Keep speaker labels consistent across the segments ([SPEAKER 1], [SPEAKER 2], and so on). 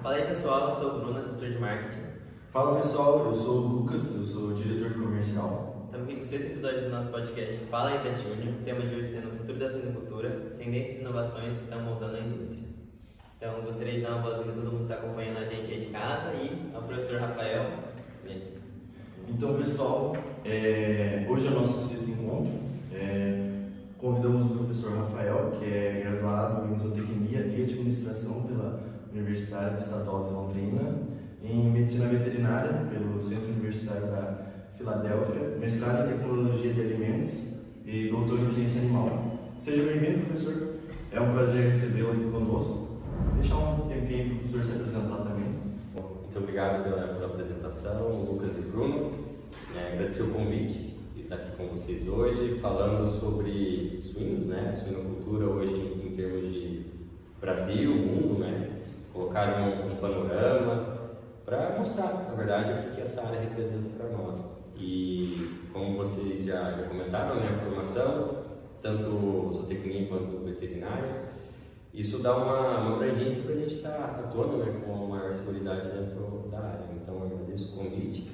[SPEAKER 1] Fala aí pessoal, eu sou o Bruno, assessor de marketing.
[SPEAKER 2] Fala pessoal, eu sou o Lucas, eu sou diretor comercial.
[SPEAKER 1] Estamos aqui com o sexto episódio do nosso podcast Fala aí Bet Júnior, tema de hoje sendo o futuro da suinocultura, tendências e inovações que estão moldando a indústria. Então gostaria de dar uma boa-vinda a todo mundo que está acompanhando a gente aí de casa e ao professor Rafael.
[SPEAKER 2] Então pessoal, hoje é o nosso sexto encontro. Convidamos o professor Rafael, que é graduado em zootecnia e administração pela Universidade Estadual de Londrina, em medicina veterinária pelo Centro Universitário da Filadélfia, mestrado em tecnologia de alimentos e doutor em ciência animal. Seja bem-vindo, professor. É um prazer recebê-lo aqui conosco. Deixar um tempinho para o professor se apresentar também.
[SPEAKER 3] Muito obrigado pela apresentação, Lucas e Bruno. Agradecer o convite de estar aqui com vocês hoje, falando sobre suínos, suinocultura hoje em termos de Brasil, mundo, colocar um panorama para mostrar, na verdade, o que essa área representa para nós. E como vocês já comentaram, a formação, tanto zootecnia quanto veterinária, isso dá uma abrangência para a gente estar atuando com uma maior seguridade dentro da área. Então, eu agradeço o convite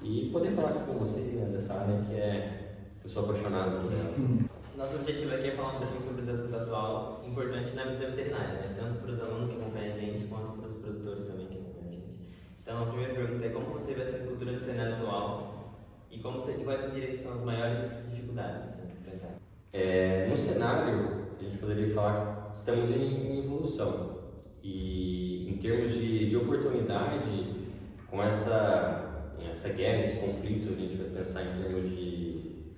[SPEAKER 3] e poder falar aqui com vocês dessa área que eu sou apaixonado por ela.
[SPEAKER 1] Nosso objetivo aqui é falar um pouquinho sobre o assunto atual, importante na medicina veterinária, tanto para os alunos que acompanham a gente, quanto para os produtores também que acompanham a gente. Então, a primeira pergunta é como você vê essa cultura do cenário atual e quais você diria que são as maiores dificuldades a enfrentar?
[SPEAKER 3] No cenário, a gente poderia falar que estamos em evolução e em termos de oportunidade, com essa guerra, esse conflito, a gente vai pensar em termos de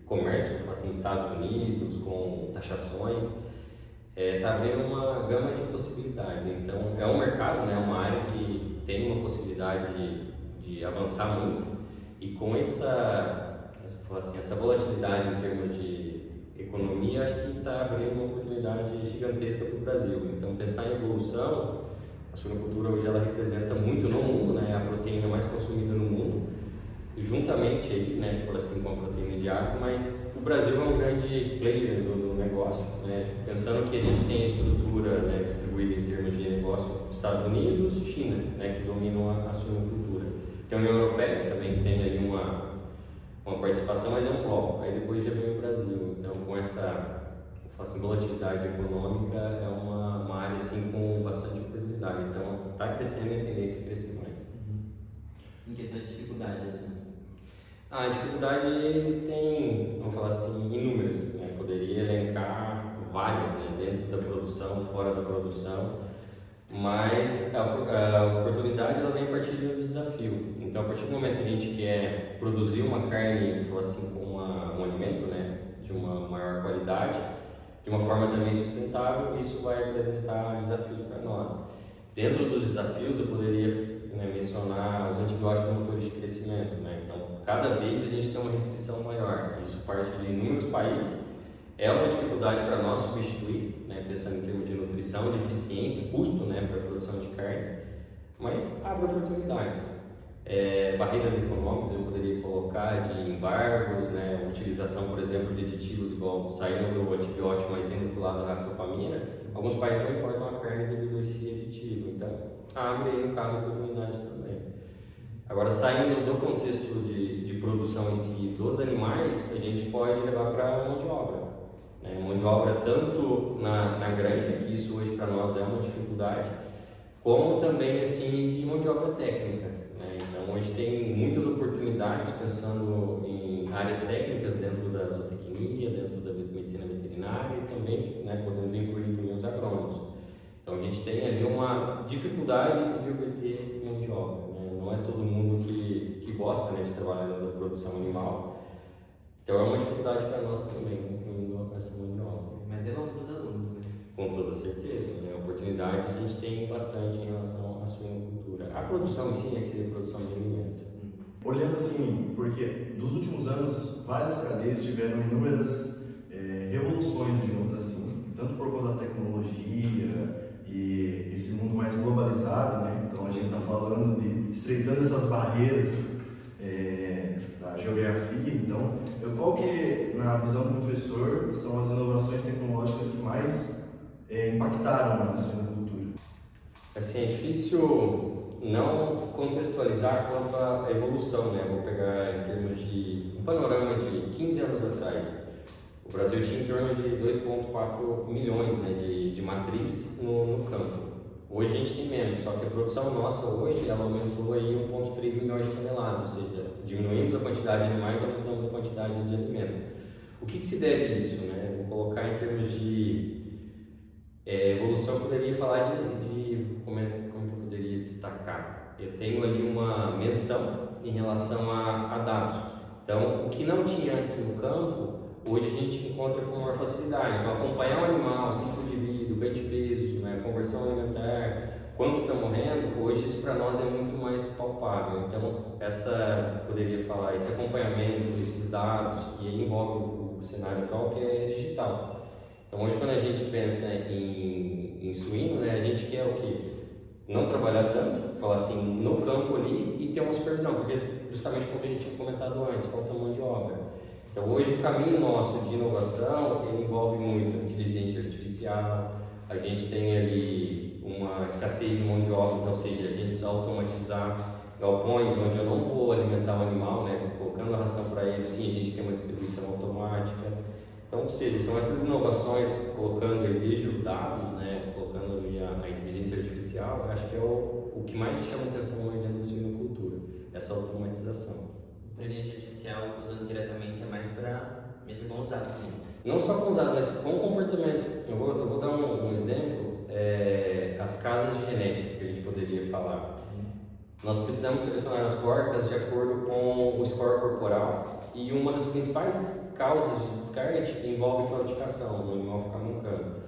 [SPEAKER 3] comércio, assim, Estados Unidos, com taxações, está abrindo uma gama de possibilidades. Então, é um mercado, uma área que tem uma possibilidade de avançar muito e com essa volatilidade em termos de economia, acho que está abrindo uma oportunidade gigantesca para o Brasil. Então, pensar em evolução, a suinocultura hoje ela representa muito no mundo, a proteína mais consumida no mundo, juntamente aí, com a proteína de aves, mas o Brasil é um grande player do negócio, pensando que a gente tem a estrutura distribuída em termos de negócio Estados Unidos e China, que dominam a suinocultura. Tem a União Europeia também que tem ali uma participação, mas é um bloco. Aí depois já vem o Brasil. Então, com essa volatilidade econômica, é uma área assim, com bastante oportunidade. Então, está crescendo e a tendência é crescer mais.
[SPEAKER 1] Em questão de dificuldade, assim?
[SPEAKER 3] A dificuldade tem, vamos falar assim, inúmeras. Poderia elencar várias, dentro da produção, fora da produção, mas a oportunidade ela vem a partir de um desafio. Então, a partir do momento que a gente quer produzir uma carne, com um alimento, de uma maior qualidade, de uma forma também sustentável, isso vai apresentar desafios para nós. Dentro dos desafios, eu poderia mencionar os antibióticos motores de crescimento. Então, cada vez a gente tem uma restrição maior. Isso parte de inúmeros países. É uma dificuldade para nós substituir, pensando em termos de nutrição, de eficiência, custo para a produção de carne, mas abre oportunidades. Barreiras econômicas eu poderia colocar de embargos, utilização, por exemplo, de aditivos igual saindo do antibiótico, mas indo para o lado da ractopamina. Alguns países não importam a carne devido a esse aditivo, então abre aí, no caso, oportunidades também. Agora, saindo do contexto de produção em si dos animais, a gente pode levar para mão de obra. Mão de obra tanto na granja, que isso hoje para nós é uma dificuldade, como também assim, de mão de obra técnica. Então, hoje tem muitas oportunidades pensando em áreas técnicas dentro da zootecnia, dentro da medicina veterinária e também podemos incluir também os agrônomos. Então, a gente tem ali uma dificuldade de obter mão de obra. Não é todo mundo que gosta de trabalhar na produção animal. Então, é uma dificuldade para nós também, incluindo essa mão de obra.
[SPEAKER 1] Mas é bom para os alunos,
[SPEAKER 3] Com toda certeza. A oportunidade a gente tem bastante em relação à suinocultura. A produção em si, que seria a produção de alimento.
[SPEAKER 2] Olhando assim, porque dos últimos anos várias cadeias tiveram inúmeras revoluções, digamos assim, tanto por conta da tecnologia e esse mundo mais globalizado, Então a gente está falando de estreitando essas barreiras da geografia. Então, qual que, na visão do professor, são as inovações tecnológicas que mais impactaram na suinocultura?
[SPEAKER 3] Assim, é difícil não contextualizar quanto à evolução, né? Vou pegar em termos de um panorama de 15 anos atrás. O Brasil tinha em torno de 2,4 milhões, né, de matriz no campo. Hoje a gente tem menos, só que a produção nossa hoje ela aumentou aí 1,3 milhões de toneladas, ou seja, diminuímos a quantidade de animais e aumentamos a quantidade de alimento. O que se deve a isso, né? Vou colocar em termos de evolução, eu poderia falar como que eu poderia destacar. Eu tenho ali uma menção em relação a dados. Então, o que não tinha antes no campo, hoje a gente encontra com maior facilidade. Então, acompanhar o animal, o ciclo de vida, o ganho de peso, né, a conversão alimentar, quanto está morrendo, hoje isso para nós é muito mais palpável. Então, poderia falar, esse acompanhamento, esses dados, e aí envolve o cenário atual que é digital. Então, hoje quando a gente pensa em suíno, né, a gente quer o quê? Não trabalhar tanto, falar assim, no campo ali e ter uma supervisão, porque justamente como a gente tinha comentado antes, falta mão de obra. Então, hoje o caminho nosso de inovação, ele envolve muito inteligência artificial, a gente tem ali uma escassez de mão de obra, então, ou seja, a gente precisa automatizar galpões onde eu não vou alimentar o animal, né, colocando a ração para ele, sim, a gente tem uma distribuição automática. Então, ou seja, são essas inovações, colocando aí desde os dados, né, colocando ali a inteligência artificial, acho que é o que mais chama atenção hoje dentro da suinocultura, essa automatização.
[SPEAKER 1] Inteligência artificial usando diretamente é mais para mexer com os dados mesmo.
[SPEAKER 3] Não só com dados, mas com o comportamento. Eu vou dar um exemplo, as casas de genética que a gente poderia falar. Nós precisamos selecionar as porcas de acordo com o score corporal e uma das principais causas de descarte envolve claudicação, o animal ficar mancando.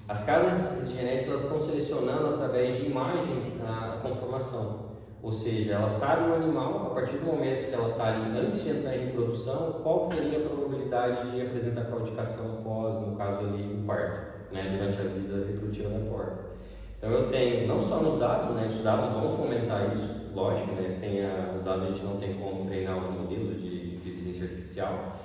[SPEAKER 3] As casas de genética elas estão selecionando através de imagem a conformação, ou seja, ela sabe o animal, a partir do momento que ela está ali antes de entrar em reprodução, qual seria a probabilidade de apresentar claudicação após, no caso ali, o parto, né, durante a vida reprodutiva da porca. Então eu tenho, não só nos dados, né, os dados vão fomentar isso, lógico, né, sem os dados a gente não tem como treinar os modelos de inteligência artificial,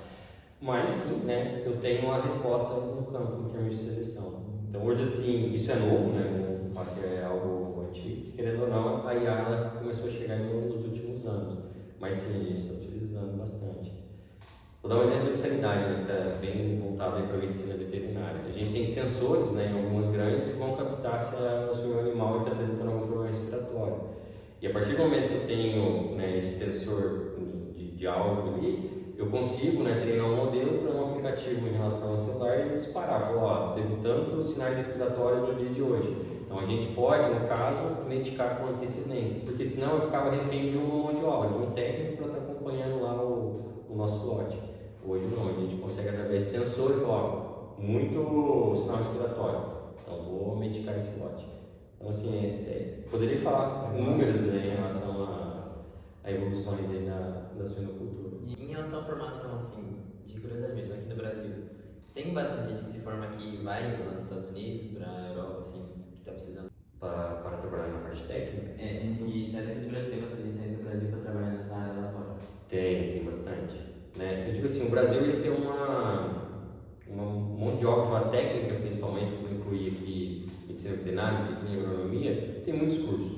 [SPEAKER 3] mas sim, né, eu tenho uma resposta no campo em termos de seleção. Então hoje assim, isso é novo, né, não falar que é algo antigo, querendo ou não, a IA ela começou a chegar nos últimos anos, mas sim, a gente está utilizando bastante. Vou dar um exemplo de sanidade, né, que está bem voltado para a medicina veterinária. A gente tem sensores, né, em algumas grandes que vão captar se o animal está apresentando algum problema respiratório. E a partir do momento que eu tenho, né, esse sensor de áudio ali, eu consigo, né, treinar um modelo para um aplicativo em relação ao celular e disparar. Falar, ó, teve tantos sinais respiratórios no dia de hoje. Então a gente pode, no caso, medicar com antecedência, porque senão eu ficava refém de uma mão de obra, de um técnico para estar acompanhando lá o nosso lote. Hoje não, a gente consegue através de sensores falar, ó, muito sinal respiratório, então vou medicar esse lote. Então assim, poderia falar números, né, em relação a evoluções aí da suinocultura.
[SPEAKER 1] E em relação à formação, assim, de curiosidade mesmo, aqui no Brasil, tem bastante gente que se forma aqui e vai lá nos Estados Unidos, para a Europa, assim, que está precisando?
[SPEAKER 3] Para trabalhar na parte técnica?
[SPEAKER 1] Que sai daqui do Brasil, tem bastante gente saindo do Brasil para trabalhar nessa área lá fora.
[SPEAKER 3] Tem bastante. Né? Eu digo assim, o Brasil ele tem uma mão de obra técnica, principalmente, vou incluir aqui medicina veterinária, tecnia e agronomia, tem muitos cursos.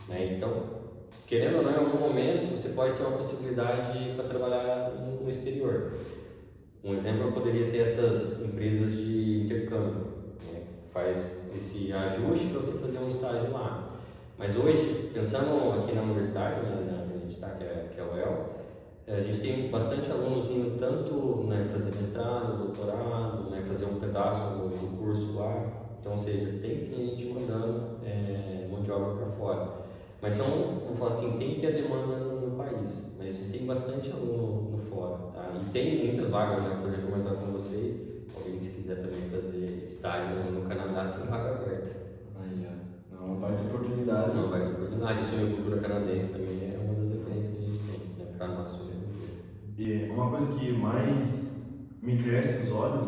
[SPEAKER 3] Né? Então, querendo ou não, em algum momento você pode ter uma possibilidade para trabalhar no exterior. Um exemplo, eu poderia ter essas empresas de intercâmbio, né? Faz esse ajuste para você fazer um estágio lá. Mas hoje, pensando aqui na universidade, né, a gente está, que é a UEL, a gente tem bastante alunos indo tanto, né, fazer mestrado, doutorado, né, fazer um pedaço do curso lá. Então, ou seja, tem sim gente mandando mão de obra para fora. Mas vamos falar assim, tem que ter a demanda no país, mas a gente tem bastante aluno no fora, tá? E tem muitas vagas, né, para comentar com vocês. Alguém se quiser também fazer estágio no Canadá, tem vaga aberta.
[SPEAKER 2] Aí, ó. Não, uma baita oportunidade.
[SPEAKER 3] Não, vai ter oportunidade. Isso é cultura canadense também é uma das referências que a gente tem, né, para a nossa cultura.
[SPEAKER 2] E uma coisa que mais me cresce os olhos,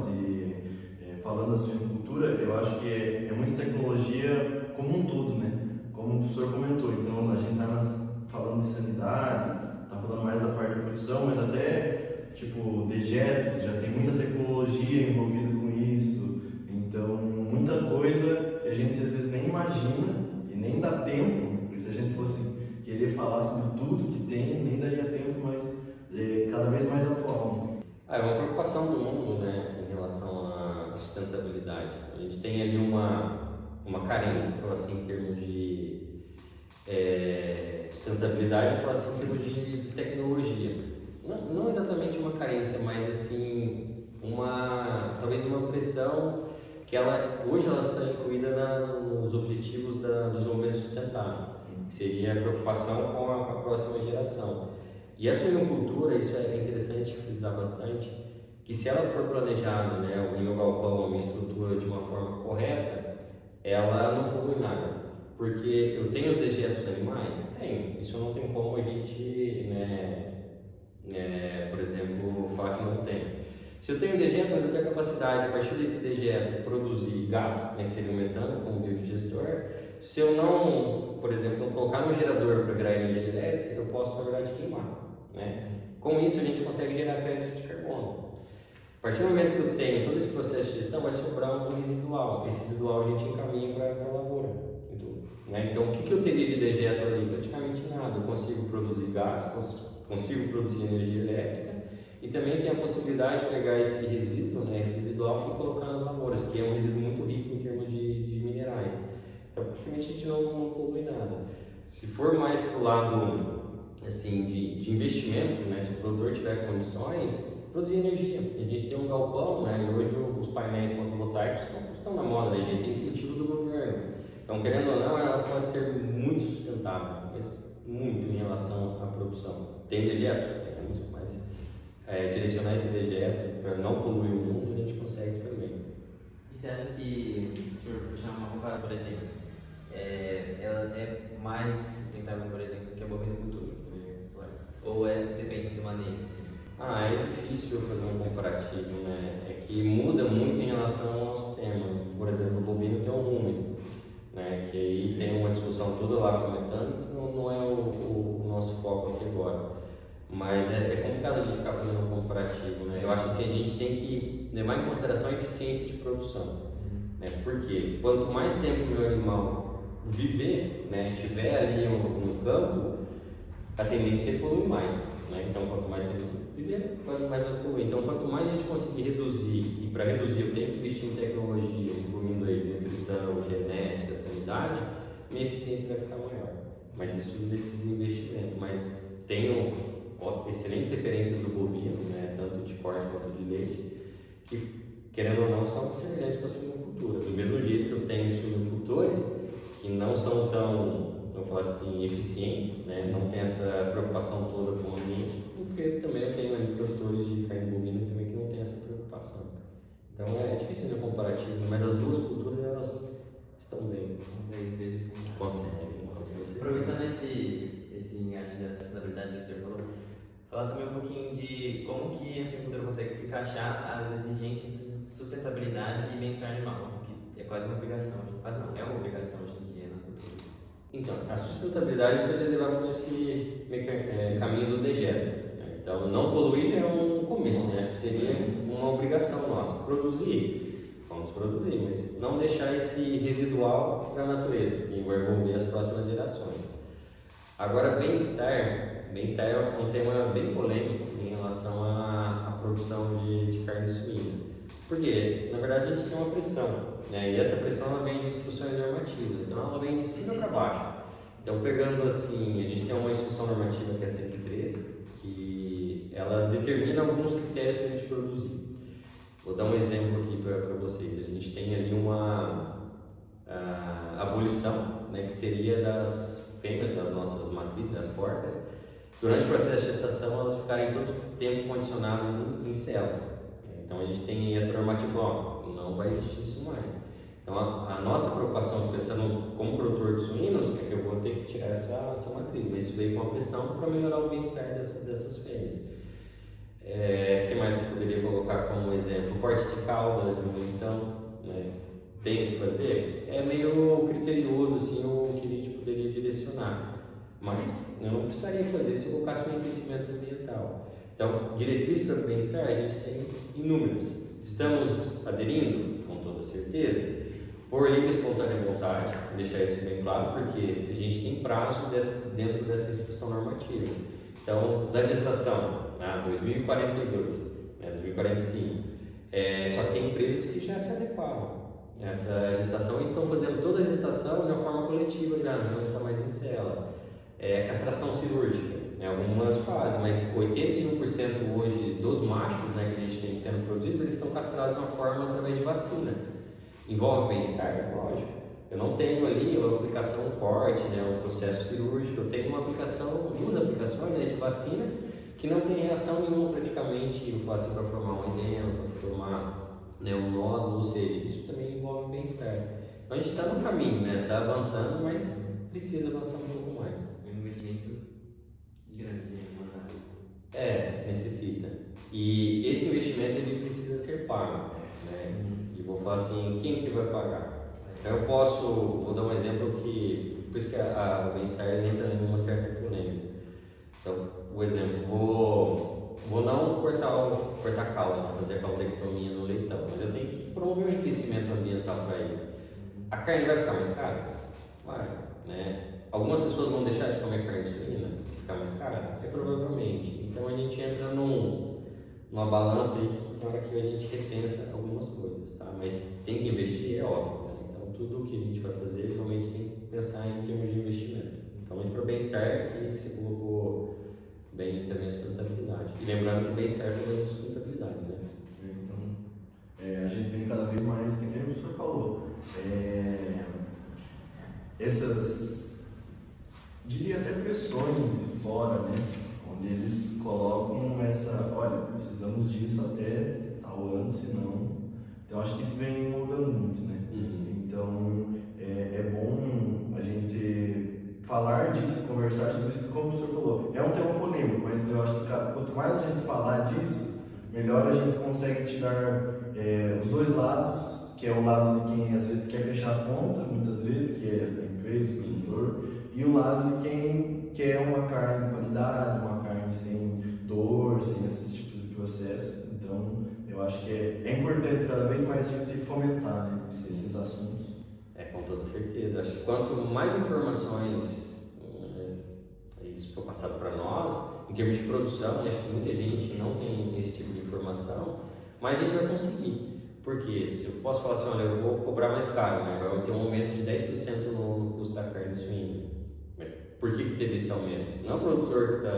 [SPEAKER 2] falando da suinocultura, eu acho que é muita tecnologia como um todo, né? Como o professor comentou, então a gente está falando de sanidade, está falando mais da parte da produção, mas até tipo dejetos, já tem muita tecnologia envolvida com isso, então muita coisa que a gente às vezes nem imagina e nem dá tempo, porque se a gente fosse querer falar sobre tudo que tem, nem daria tempo, mas cada vez mais atual.
[SPEAKER 3] É uma preocupação do mundo, né, em relação à sustentabilidade. A gente tem ali uma carência, falar assim, em termos de sustentabilidade, falar assim, em termos de tecnologia. Não exatamente uma carência, mas assim, talvez uma pressão que hoje ela está incluída nos objetivos do desenvolvimento sustentável, que seria a preocupação com a próxima geração. E a suinocultura, isso é interessante frisar bastante, que se ela for planejada, né, o meu galpão, a minha estrutura de uma forma correta, ela não polui nada. Porque eu tenho os dejetos animais? Tenho. Isso não tem como a gente, por exemplo, falar que não tem. Se eu tenho dejeto, mas eu tenho a capacidade, a partir desse dejeto, produzir gás, né, que seria o metano, como biodigestor. Se eu não, por exemplo, não colocar no gerador para gerar energia elétrica, eu posso, na verdade, queimar. Né? Com isso, a gente consegue gerar crédito de carbono. A partir do momento que eu tenho todo esse processo de gestão, vai sobrar um residual. Esse residual a gente encaminha para a lavoura. Então, o que eu teria de dejeto ali? Praticamente nada. Eu consigo produzir gás, consigo produzir energia elétrica e também tenho a possibilidade de pegar esse resíduo, esse residual, e colocar nas lavouras, que é um resíduo muito rico em termos de minerais. Então, praticamente a gente não polui nada. Se for mais para o lado assim, de investimento, se o produtor tiver condições, produzir energia. A gente tem um galpão, e hoje os painéis fotovoltaicos estão na moda, a gente tem incentivo do governo. Então, querendo ou não, ela pode ser muito sustentável, mas muito em relação à produção. Tem dejetos? Temos, mas direcionar esse dejeto para não poluir o mundo, a gente consegue também.
[SPEAKER 1] E você acha que, se eu puxar uma comparação, por exemplo, ela é mais sustentável, por exemplo, que a bovinocultura? Ou depende do manejo? Assim?
[SPEAKER 3] É difícil fazer um comparativo, É que muda muito em relação aos temas. Por exemplo, o bovino tem um rumen, que aí tem uma discussão toda lá com o metano, que não é o nosso foco aqui agora. Mas é complicado a gente ficar fazendo um comparativo, Eu acho assim, a gente tem que levar em consideração a eficiência de produção. Porque quanto mais tempo o meu animal viver, tiver ali no campo, a tendência é poluir mais. Então, quanto mais tempo viver, mais vai poluir. Então, quanto mais a gente conseguir reduzir, e para reduzir eu tenho que investir em tecnologia, incluindo aí nutrição, genética, sanidade, minha eficiência vai ficar maior. Mas isso desses investimentos. Mas tenho excelentes referências do bovino, tanto de corte quanto de leite, que, querendo ou não, são semelhantes com a suinocultura. Do mesmo jeito que eu tenho suinocultores que não são tão, vamos falar assim, eficientes, não tem essa preocupação toda com o ambiente, porque também eu tenho ali produtores de carne bovina também que não tem essa preocupação. Então é difícil fazer um comparativo, mas as duas culturas elas estão bem.
[SPEAKER 1] Consegue dizer isso?
[SPEAKER 3] Conseguem.
[SPEAKER 1] Aproveitando esse engaste da sustentabilidade que o senhor falou, falar também um pouquinho de como que a suinocultura consegue se encaixar às exigências de sustentabilidade e bem-estar animal, que é quase uma obrigação, quase não, é uma obrigação hoje em dia nas culturas.
[SPEAKER 3] Então, a sustentabilidade foi levar por esse caminho do dejeto. Então, não poluir já é um começo, seria uma obrigação nossa. Produzir, vamos produzir, mas não deixar esse residual para a natureza, que vai envolver as próximas gerações. Agora, bem-estar é um tema bem polêmico em relação à produção de carne suína. Porque, na verdade, a gente tem uma pressão, e essa pressão ela vem de instruções normativas, então ela vem de cima para baixo. Então, pegando assim, a gente tem uma instrução normativa que é a 113, que ela determina alguns critérios para a gente produzir. Vou dar um exemplo aqui para vocês. A gente tem ali uma abolição, que seria das fêmeas, das nossas matrizes, das porcas, durante o processo de gestação, elas ficarem todo tempo condicionadas em celas. Então, a gente tem essa normativa, não vai existir isso mais. Então, a nossa preocupação, pensando como produtor de suínos, é que eu vou ter que tirar essa matriz, mas isso veio com a pressão para melhorar o bem-estar dessas fêmeas. O que mais eu poderia colocar como exemplo? Corte de cauda de um leitão, tem que fazer? É meio criterioso assim, o que a gente poderia direcionar, mas eu não precisaria fazer se eu colocasse um enriquecimento ambiental. Então, diretrizes para o bem-estar a gente tem inúmeras. Estamos aderindo? Com toda certeza. por livre e espontânea vontade, deixar isso bem claro, porque a gente tem prazos dentro dessa instituição normativa. Então, da gestação, 2042, 2045, só tem empresas que já se adequaram a essa gestação e estão fazendo toda a gestação de uma forma coletiva já, não está mais em cela. Castração cirúrgica, algumas fazem, mas 81% hoje dos machos, né, que a gente tem sendo produzidos, eles são castrados de uma forma através de vacina. Envolve bem-estar? Lógico. Eu não tenho ali uma aplicação, um corte, um processo cirúrgico, eu tenho uma aplicação, duas aplicações de vacina que não tem reação nenhuma praticamente, eu faço para formar um edema, para formar um nódulo, ou seja, isso também envolve bem-estar. Então a gente está no caminho, está avançando, mas precisa avançar um pouco mais.
[SPEAKER 1] É um investimento grande em algumas áreas.
[SPEAKER 3] Necessita. E esse investimento ele precisa ser pago. E vou falar assim, quem que vai pagar? Eu vou dar um exemplo que, por isso que a bem-estar entra em uma certa polêmica. Então, o exemplo, vou não cortar a cauda, fazer a caudectomia no leitão, mas eu tenho que promover um enriquecimento ambiental para ele. A carne vai ficar mais cara? Vai, Algumas pessoas vão deixar de comer carne suína se ficar mais cara? Provavelmente. Então a gente entra numa balança aí que tem hora que a gente repensa algumas coisas, tá? Mas tem que investir, é óbvio, Então tudo o que a gente vai fazer, realmente tem que pensar em termos de investimento. Então, para o bem-estar, e você colocou bem também a sustentabilidade. E lembrando que o bem-estar também é sustentabilidade,
[SPEAKER 2] Então, a gente vem cada vez mais, como o senhor falou, essas, diria até pressões de fora, onde eles colocam olha, precisamos disso até tal ano, senão. Então, acho que isso vem mudando muito, Então, é bom a gente falar disso, conversar sobre isso, como o senhor falou. É um tema polêmico, mas eu acho que quanto mais a gente falar disso, melhor a gente consegue tirar os dois lados, que é o lado de quem às vezes quer fechar a conta, muitas vezes, que é a empresa, o produtor, e o lado de quem quer uma carne de qualidade, uma carne sem dor, sem esses tipos de processos. Então, eu acho que é importante cada vez mais a gente fomentar esses assuntos.
[SPEAKER 3] Com toda certeza. Acho que quanto mais informações isso for passado para nós, em termos de produção, acho que muita gente não tem esse tipo de informação, mas a gente vai conseguir. Porque se eu posso falar assim, olha, eu vou cobrar mais caro, vai ter um aumento de 10% no custo da carne suína. Mas por que teve esse aumento? Não é o produtor que está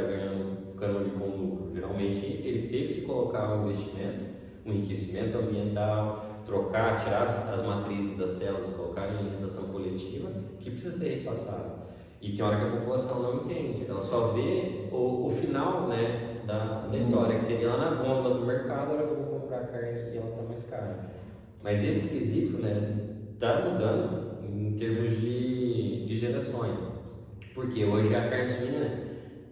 [SPEAKER 3] ficando ali com lucro. Geralmente ele teve que colocar um investimento, um enriquecimento ambiental, tirar as matrizes das células, colocar em legislação coletiva, que precisa ser repassado. E tem hora que a população não entende, ela só vê o final da história, que seria lá na gôndola do mercado, a hora que eu vou comprar a carne e ela está mais cara. Mas esse quesito está mudando em termos de gerações. Porque hoje a carne suína,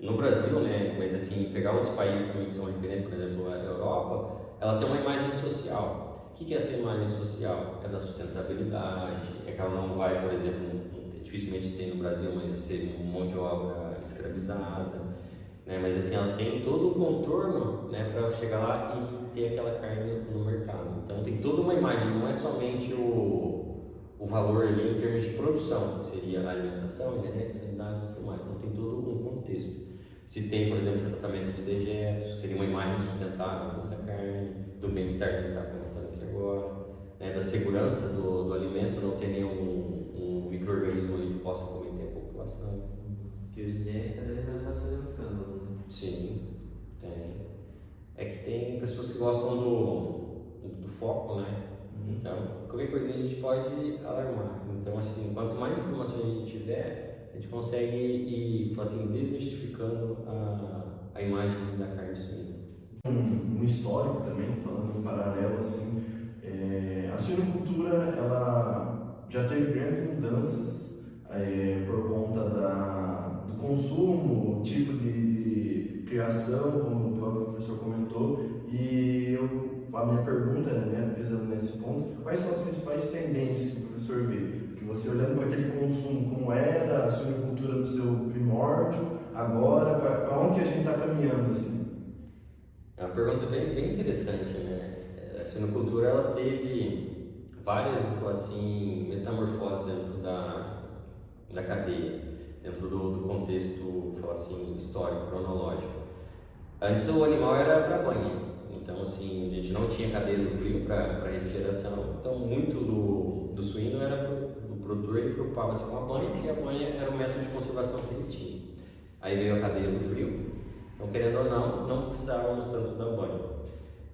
[SPEAKER 3] no Brasil, mas assim, pegar outros países também que são diferentes, por exemplo, a Europa, ela tem uma imagem social. O que é essa imagem social? É da sustentabilidade, é que ela não vai, por exemplo, dificilmente tem no Brasil, mas ser um monte de obra escravizada, mas assim, ela tem todo o contorno para chegar lá e ter aquela carne no mercado. Então tem toda uma imagem, não é somente o valor ali em termos de produção, seria a alimentação, genética, sanidade e tudo mais. Então tem todo um contexto. Se tem, por exemplo, tratamento de dejetos, seria uma imagem sustentável dessa carne, do bem-estar que a gente está comentando aqui agora, da segurança do alimento, não ter nenhum micro-organismo ali que possa cometer a população.
[SPEAKER 1] Que hoje em dia é cada vez mais fácil fazer um escândalo,
[SPEAKER 3] Sim, tem. É que tem pessoas que gostam do foco, Então, qualquer coisa a gente pode alarmar. Então, assim, quanto mais informações a gente tiver, a gente consegue ir desmistificando a imagem da carne suína.
[SPEAKER 2] Um histórico também, falando em paralelo, a suinocultura ela já teve grandes mudanças por conta do consumo, o tipo de criação, como o próprio professor comentou, e a minha pergunta, visando nesse ponto, quais são as principais tendências que o professor vê? Que você olhando para aquele consumo, como era a suinocultura no seu primórdio, agora, para onde que a gente está caminhando
[SPEAKER 3] É uma pergunta bem interessante, A suinocultura ela teve várias, vou falar assim, metamorfoses dentro da cadeia, dentro do contexto, vou falar assim, histórico, cronológico. Antes o animal era para banho, então assim, a gente não tinha cadeia do frio para refrigeração, então muito do suíno era do produtor, ele preocupava-se com a banha, porque a banha era o método de conservação que ele tinha. Aí veio a cadeia do frio, então querendo ou não precisávamos tanto da banha.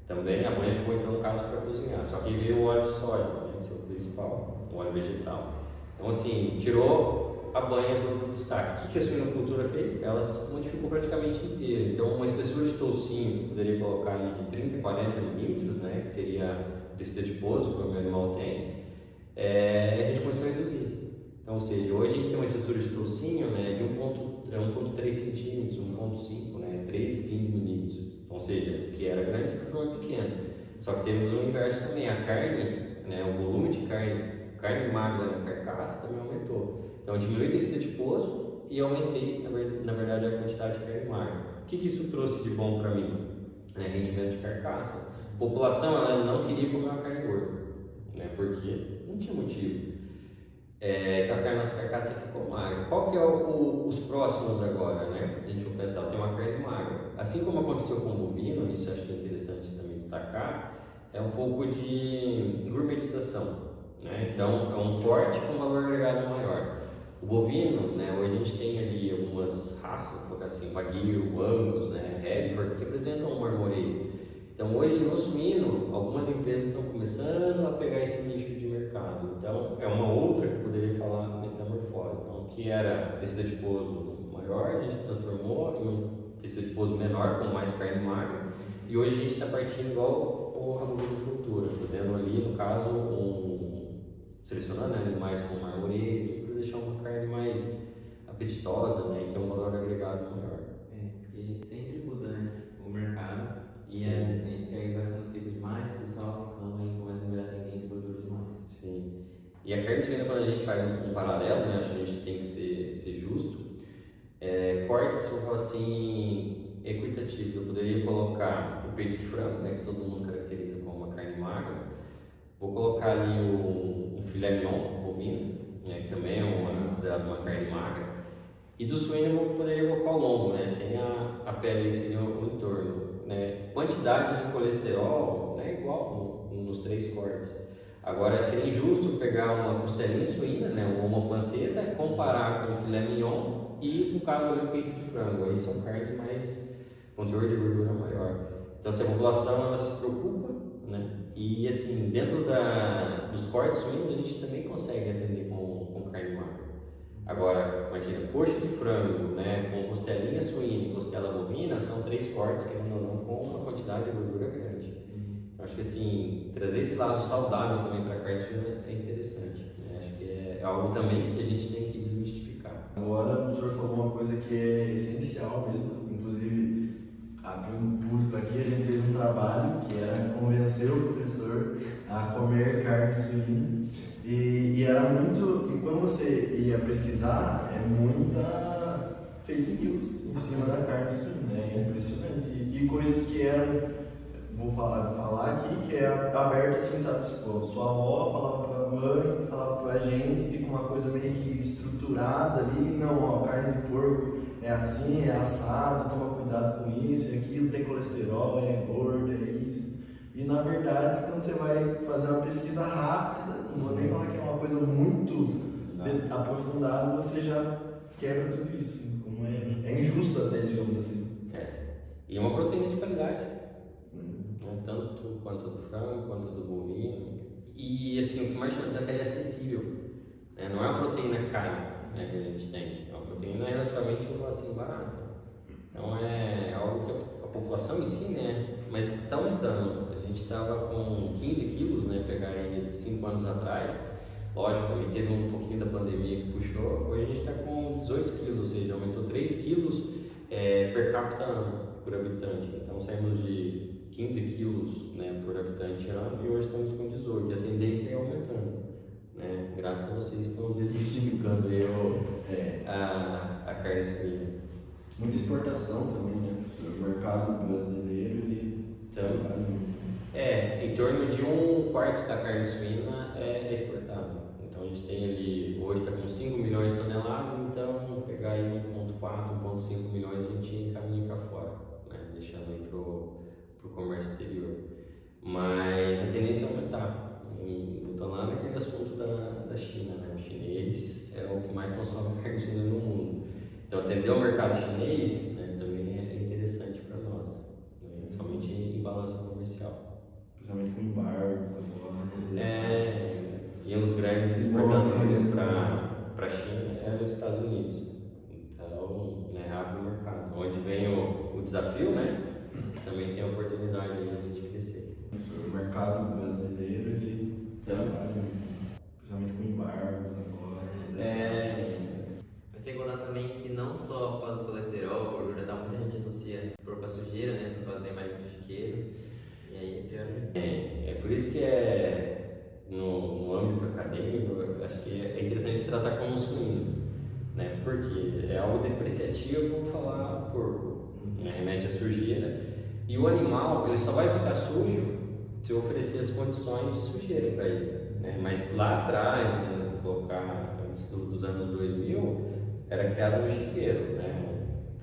[SPEAKER 3] Também a banha ficou então no caso para cozinhar, só que veio o óleo de soja, né, que é o principal, o óleo vegetal. Então assim, tirou a banha do destaque. O que a suinocultura fez? Ela se modificou praticamente inteira. Então uma espessura de toucinho, poderia colocar ali de 30 a 40 milímetros, né, que seria o tecido adiposo que o meu animal tem, a gente começou a reduzir. Então, ou seja, hoje a gente tem uma espessura de toucinho, né, de 1,3 centímetros, 1,5, né, 3, 15 milímetros. Ou seja, o que era grande se tornou pequeno. Só que temos o inverso também, a carne, né, o volume de carne magra na carcaça também aumentou. Então eu diminui o tecido adiposo e aumentei, na verdade, a quantidade de carne magra. O que isso trouxe de bom para mim? Rendimento de carcaça. A população ela não queria comer uma carne gorda, né, porque não tinha motivo. Então a carne nossa carcaça ficou magra. Qual que é os próximos agora, né? A gente vai pensar, tem uma carne magra. Assim como aconteceu com o bovino, isso acho que é interessante também destacar, é um pouco de gourmetização, né? Então é um corte com valor agregado maior. O bovino, né? Hoje a gente tem ali algumas raças, vou colocar assim, Wagyu, Angus, né? Hereford, que representam um marmoreio. Então hoje no suíno, algumas empresas estão começando a pegar esse nicho de mercado. Então é uma outra que poderia falar metamorfose. Então o que era tecido adiposo maior, a gente transformou em um tecido adiposo menor, com mais carne magra. E hoje a gente está partindo igual a bovinocultura, fazendo ali, no caso, selecionando animais com marmoreio, para deixar uma carne mais apetitosa, né, e ter um valor agregado maior.
[SPEAKER 1] Porque sempre muda, né, o mercado. E às vezes a gente aí vai ficando seco demais, o pessoal reclama e começa a virar tendência gordura demais.
[SPEAKER 3] Sim. E a carne suína, quando a gente faz um paralelo, né, acho que a gente tem que ser justo, cortes, eu falo assim, equitativo. Eu poderia colocar o peito de frango, né, que todo mundo caracteriza como uma carne magra. Vou colocar ali um filé mignon bovino, né, que também é considerado uma carne magra. E do suíno eu poderia colocar o lombo, né, sem a pele, sem o entorno. Né? Quantidade de colesterol, né, igual nos 3 cortes. Agora seria injusto pegar uma costelinha suína, né, uma panceta, comparar com o filé mignon e, no caso, ali, o peito de frango. Aí são carnes mais com teor de gordura maior. Então, se a população ela se preocupa, né, e assim, dentro dos cortes suínos, a gente também consegue atender com carne magra. Agora, imagina, coxa de frango, né, com costelinha suína e costela bovina, são 3 cortes, querendo ou não, com uma quantidade de gordura grande. Então, acho que assim, trazer esse lado saudável também para a carne suína é interessante. Né? Acho que é algo também que a gente tem que desmistificar.
[SPEAKER 2] Agora, o senhor falou uma coisa que é essencial mesmo, inclusive, abrindo um público aqui, a gente fez um trabalho que era convencer o professor a comer carne suína. E era muito, e quando você ia pesquisar, é muita fake news em cima da carne suína, é impressionante. E coisas que eram, vou falar aqui, que é aberto assim, sabe? Tipo, sua avó falava pra mãe, falava pra gente, fica uma coisa meio que estruturada ali, não, ó, carne de porco é assim, é assado, toma cuidado com isso, é aquilo, tem colesterol, é gordo, é isso. E na verdade, quando você vai fazer uma pesquisa rápida, não vou nem falar que é uma coisa muito aprofundada, você já quebra tudo isso. Como é injusto até, digamos assim.
[SPEAKER 3] E uma proteína de qualidade, né? Tanto quanto do frango, quanto do bovino. E assim, o que mais chama é que ela é acessível. Né? Não é uma proteína cara, né, que a gente tem, é uma proteína relativamente, eu vou assim, barata. Então é algo que a população em si, né, mas está aumentando. A gente estava com 15 quilos, né, pegar ele 5 anos atrás. Lógico, também teve um pouquinho da pandemia que puxou. Hoje a gente está com 18 quilos, ou seja, aumentou 3 quilos per capita ano, por habitante. Então saímos de 15 quilos, né, por habitante ano e hoje estamos com 18. E a tendência é aumentando. Né? Graças a vocês estão desmistificando aí a carne suína.
[SPEAKER 2] Muita exportação também, né? O mercado brasileiro, ele trabalha muito.
[SPEAKER 3] Em torno de 1/4 da carne suína é exportada. Então a gente tem ali, hoje está com 5 milhões de toneladas, então pegar aí 1,4, 1,5 milhões a gente encaminha para fora, né? Deixando aí para o comércio exterior. Mas a tendência é aumentar. Voltando lá naquele assunto da China, né? O chinês é o que mais consome carne suína no mundo. Então atender o mercado chinês, né, também é interessante para nós, né? Somente em balança comercial.
[SPEAKER 2] Principalmente com embargos agora.
[SPEAKER 3] E um dos grandes exportadores para a China é os Estados Unidos. Então, né, abre o mercado. Onde vem o desafio, né? Também tem a oportunidade de a gente crescer.
[SPEAKER 2] O mercado brasileiro, ele trabalha principalmente com embargos agora.
[SPEAKER 1] Mas sem contar também que não só por causa do colesterol, gordura, muita gente associa com a sujeira, né? Por causa da imagem do chiqueiro. E aí é pior.
[SPEAKER 3] É por isso que no âmbito acadêmico, eu acho que é interessante tratar como suíno, né? Porque é algo depreciativo falar porco, né? Remete à sujeira. E o animal, ele só vai ficar sujo se eu oferecer as condições de sujeira para ele, né? Mas lá atrás, né, colocar antes dos anos 2000, era criado no chiqueiro, né?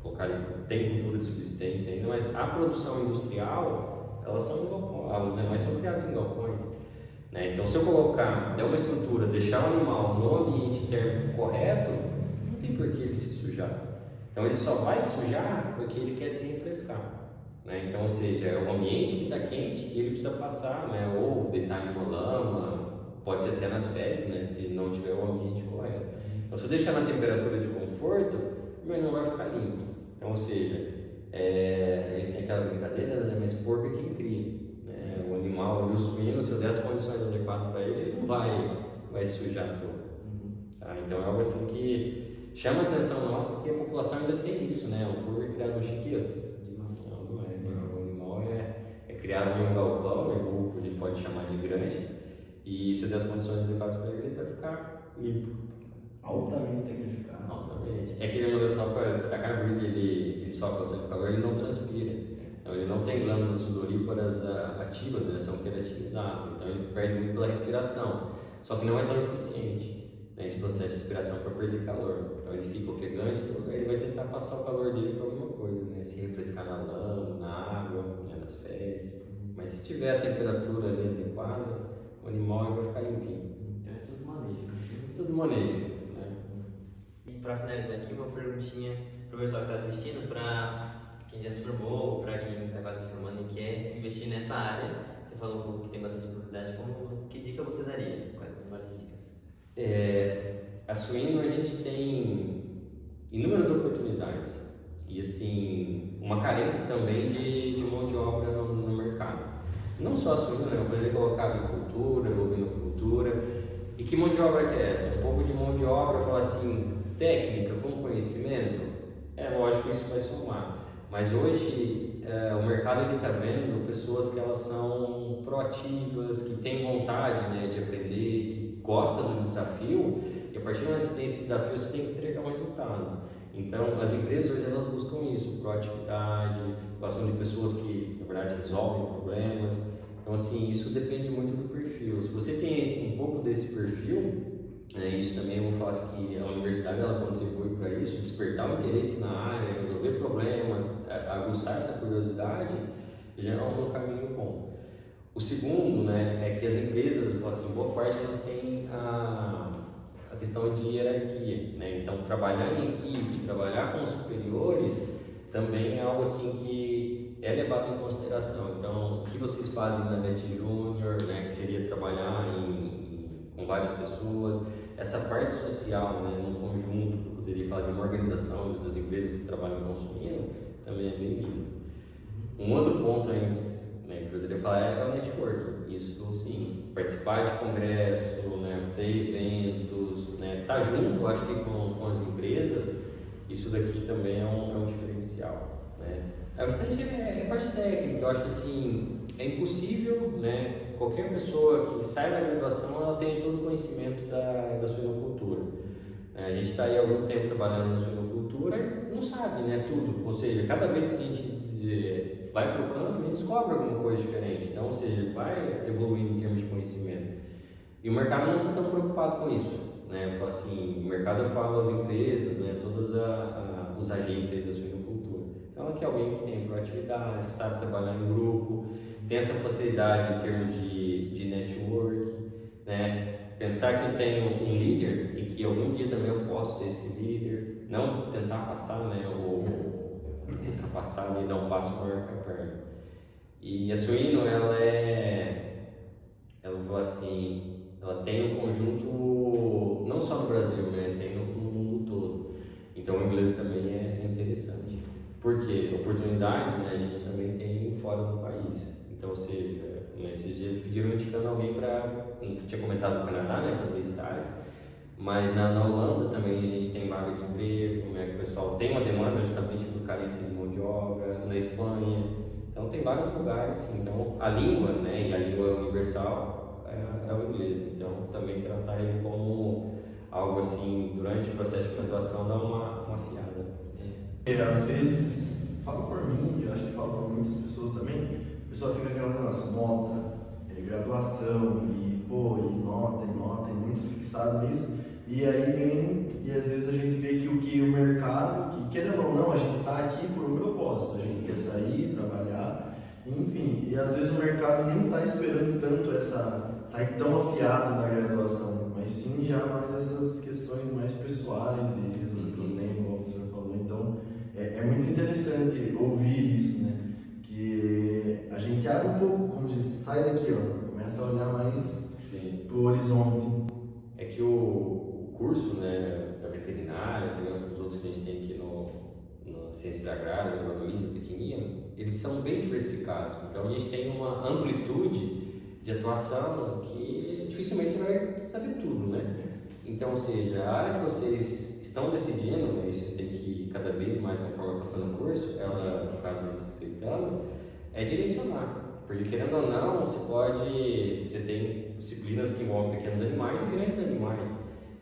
[SPEAKER 3] Colocar ali, tem cultura de subsistência ainda, mas a produção industrial, elas são em galpões, os animais são criados em galpões, né? Então, se eu colocar, der uma estrutura, deixar o animal no ambiente térmico correto, não tem por que ele se sujar. Então, ele só vai sujar porque ele quer se refrescar, né? Então, ou seja, é o ambiente que está quente e ele precisa passar, né? Ou deitar em uma lama, pode ser até nas fezes, né? Se não tiver o ambiente correto. Então, se eu deixar na temperatura de conforto, o animal vai ficar limpo. Então, ou seja, a gente tem aquela brincadeira, né? Mas porco é quem cria, né? O animal, o suíno, se eu der as condições adequadas para ele, ele não vai se sujar todo. Tá? Então, é algo assim que chama a atenção nossa, que a população ainda tem isso, né? O porco é criado no chiqueiros. Não é. O animal é criado em um galpão, ele pode chamar de granja, e se eu der as condições adequadas para ele vai ficar limpo.
[SPEAKER 2] Altamente tecnificado.
[SPEAKER 3] Altamente. É aquele negócio só para destacar, porque ele sofre bastante calor, ele não transpira. Então ele não tem glândulas sudoríparas ativas, né? São queratinizadas, então ele perde muito pela respiração. Só que não é tão eficiente, né, esse processo de respiração para perder calor. Então ele fica ofegante, então ele vai tentar passar o calor dele para alguma coisa, né? Se refrescar na lama, na água, né, nas fezes. Mas se tiver a temperatura ali adequada, o animal vai ficar limpinho.
[SPEAKER 1] Então é tudo manejo.
[SPEAKER 3] Tudo manejo.
[SPEAKER 1] E para finalizar aqui, uma perguntinha para o pessoal que está assistindo, para quem já se formou, para quem está quase se formando e quer investir nessa área. Você falou um pouco que tem bastante oportunidade, que dica você daria? Quais as várias dicas?
[SPEAKER 3] A suíno a gente tem inúmeras oportunidades e assim, uma carência também de mão de obra no mercado. Não só a suíno, né? Eu poderia colocar agricultura, ovinocultura. E que mão de obra que é essa? Um pouco de mão de obra, falar assim, técnica, com conhecimento, lógico que isso vai somar. Mas hoje o mercado está vendo pessoas que elas são proativas, que têm vontade, né, de aprender, que gostam do desafio, e a partir do momento que você tem esse desafio, você tem que entregar um resultado. Então, as empresas hoje elas buscam isso, proatividade, gostam de pessoas que, na verdade, resolvem problemas. Então, assim, isso depende muito do perfil. Se você tem um pouco desse perfil, isso também eu vou falar que a universidade ela contribui para isso, despertar o interesse na área, resolver problema, aguçar essa curiosidade, já é um caminho bom. O segundo, né, é que as empresas, eu falo assim, boa parte elas têm a questão de hierarquia, né? Então trabalhar em equipe, trabalhar com os superiores também é algo assim que é levado em consideração. Então, o que vocês fazem na NET Júnior, né, que seria trabalhar com várias pessoas, essa parte social, né, num conjunto, eu poderia falar de uma organização das empresas que trabalham com suíno, também é bem-vindo. Um outro ponto aí, né, que eu poderia falar é o networking. Isso sim, participar de congresso, né, ter eventos, né, estar junto, eu acho que com as empresas, isso daqui também é um diferencial, né. A bastante é parte técnica, eu acho assim, é impossível, né, qualquer pessoa que sai da graduação, ela tem todo o conhecimento da suinocultura. A gente está aí há algum tempo trabalhando na suinocultura e não sabe sabe, né, tudo. Ou seja, cada vez que a gente vai para o campo, a gente descobre alguma coisa diferente. Então, ou seja, vai evoluindo em termos de conhecimento. E o mercado não está tão preocupado com isso, né? Eu falo assim, o mercado, eu falo as empresas, né, todos os agentes aí da suinocultura. Então, ela quer alguém que tem proatividade, que sabe trabalhar em grupo, tem essa facilidade em termos de network, né? Pensar que eu tenho um líder e que algum dia também eu posso ser esse líder, não tentar passar, né, ou ultrapassar, né, e dar um passo maior que a perna. E a Suino, ela fala assim, ela tem um conjunto, não só no Brasil, né, tem no mundo todo. Então o inglês também é interessante. Porque oportunidades, né, a gente também tem fora do país. Então, ou seja, esses dias pediram indicando alguém para, tinha comentado no Canadá, né, fazer estágio, mas na Holanda também a gente tem vaga de emprego, né, que o pessoal tem uma demanda justamente por carência de mão de obra, na Espanha, então tem vários lugares, assim. Então a língua, né, e a língua universal é o inglês, então também tratar ele como algo assim, durante o processo de graduação dá uma afiada.
[SPEAKER 2] Às vezes, falo por mim, e eu acho que falo por muitas pessoas também, a pessoa fica aquela negócio, nota, graduação, e nota, e muito fixado nisso, e aí vem, e às vezes a gente vê que o mercado, que querendo ou não, a gente está aqui por um propósito, a gente quer sair, trabalhar, enfim, e às vezes o mercado nem está esperando tanto sair tão afiado da graduação, mas sim já mais essas questões mais pessoais de resolver problema, como o professor falou. Então é muito interessante ouvir isso, né? Que a gente abre um pouco, como diz, sai daqui, ó, começa a olhar mais para o horizonte.
[SPEAKER 3] É que o curso, né, da veterinária, também os outros que a gente tem aqui na ciência agrária, agronomia, zootecnia, eles são bem diversificados. Então a gente tem uma amplitude de atuação que dificilmente você vai saber tudo, né? Então, ou seja, a área que vocês estão decidindo, né, isso tem que cada vez mais, conforme passando o curso, ela, no caso do escritano, é direcionar. Porque querendo ou não, você tem disciplinas que envolvem pequenos animais e grandes animais.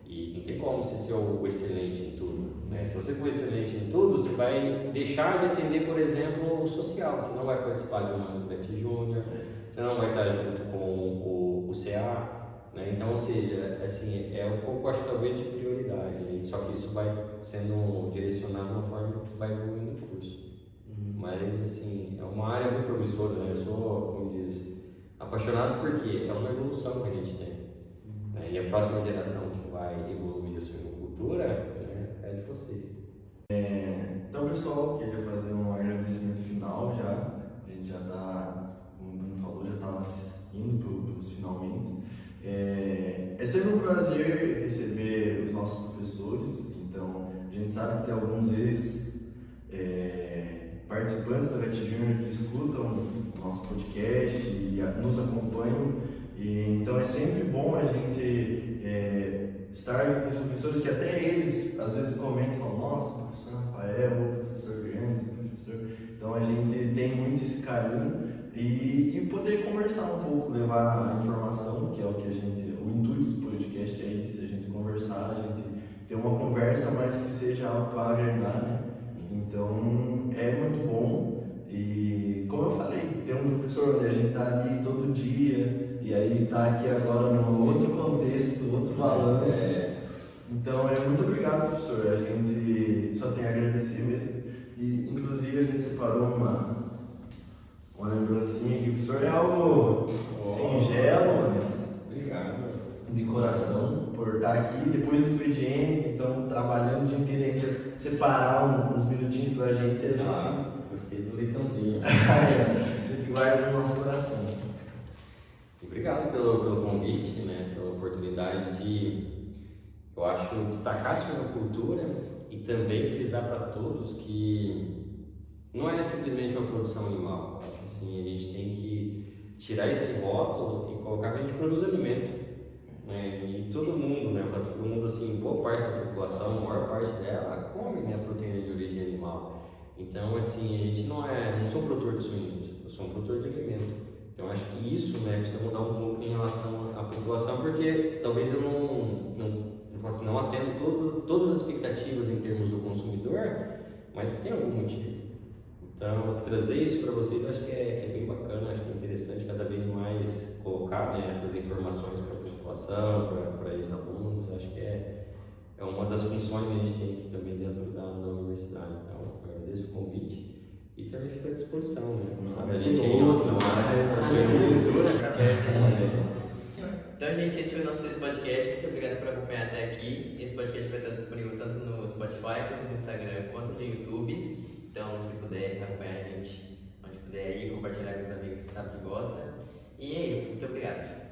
[SPEAKER 3] E não tem como você ser o excelente em tudo, né? Se você for excelente em tudo, você vai deixar de atender, por exemplo, o social. Você não vai participar de uma Pet Júnior, você não vai estar junto com o CA, né? Então, ou seja, assim, é um pouco, acho, talvez, de prioridade, né? Só que isso vai sendo direcionado de uma forma que vai evoluindo no curso. Mas, assim, é uma área muito promissora, né? Eu sou, como diz, apaixonado porque é uma evolução que a gente tem, né? E a próxima geração que vai evoluir a suinocultura, né, é de vocês.
[SPEAKER 2] Então, pessoal, queria fazer um agradecimento final já. A gente já está, como o Bruno falou, já estava indo para os finalmente. É sempre um prazer receber os nossos professores. Então, a gente sabe que tem alguns participantes da Pet Júnior que escutam o nosso podcast e nos acompanham. Então, é sempre bom a gente estar com os professores que até eles às vezes comentam, falam, nossa, professor Rafael, professor Grandes, professor. Então, a gente tem muito esse carinho e poder conversar um pouco, levar a informação, que é o que o intuito do podcast é isso, a gente conversar, a gente ter uma conversa, mas que seja algo para agregar, né? Então, é muito bom. E, como eu falei, ter um professor onde a gente está ali todo dia, e aí está aqui agora num outro contexto, outro balanço. Então, muito obrigado, professor. A gente só tem a agradecer mesmo. E, inclusive, a gente separou uma lembrancinha aqui, professor. É algo singelo, mas
[SPEAKER 3] Obrigado.
[SPEAKER 2] De coração, por estar aqui depois do expediente. Então, trabalhando o dia inteiro ainda, separar uns minutinhos pra gente.
[SPEAKER 3] Gostei do leitãozinho.
[SPEAKER 2] A gente guarda no nosso coração.
[SPEAKER 3] Obrigado pelo convite, né, pela oportunidade de, eu acho, destacar a suinocultura e também frisar para todos que não é simplesmente uma produção animal. Eu acho assim, a gente tem que tirar esse rótulo e colocar que a gente produz alimento, né, e todo mundo, né, todo mundo assim, boa parte da população, a maior parte dela come, né, proteína de origem animal. Então, assim, a gente não sou um produtor de suínos, eu sou um produtor de alimento. Então, acho que isso, né, precisa mudar um pouco em relação à população, porque talvez eu não atendo todas as expectativas em termos do consumidor, mas tem algum motivo. Então, trazer isso para vocês eu acho que é bem bacana, acho que é interessante cada vez mais colocar, né, essas informações para a população, para ex-alunos, acho que é uma das funções que a gente tem aqui também dentro da universidade. Então, eu agradeço o convite e também fico à disposição, né? A gente em relação
[SPEAKER 1] Então, gente, esse foi o nosso podcast. Muito obrigado por acompanhar até aqui. Esse podcast vai estar disponível tanto no Spotify, quanto no Instagram, quanto no YouTube. Então, se puder acompanhar a gente onde puder aí, compartilhar com os amigos que sabe que gosta. E é isso. Muito obrigado.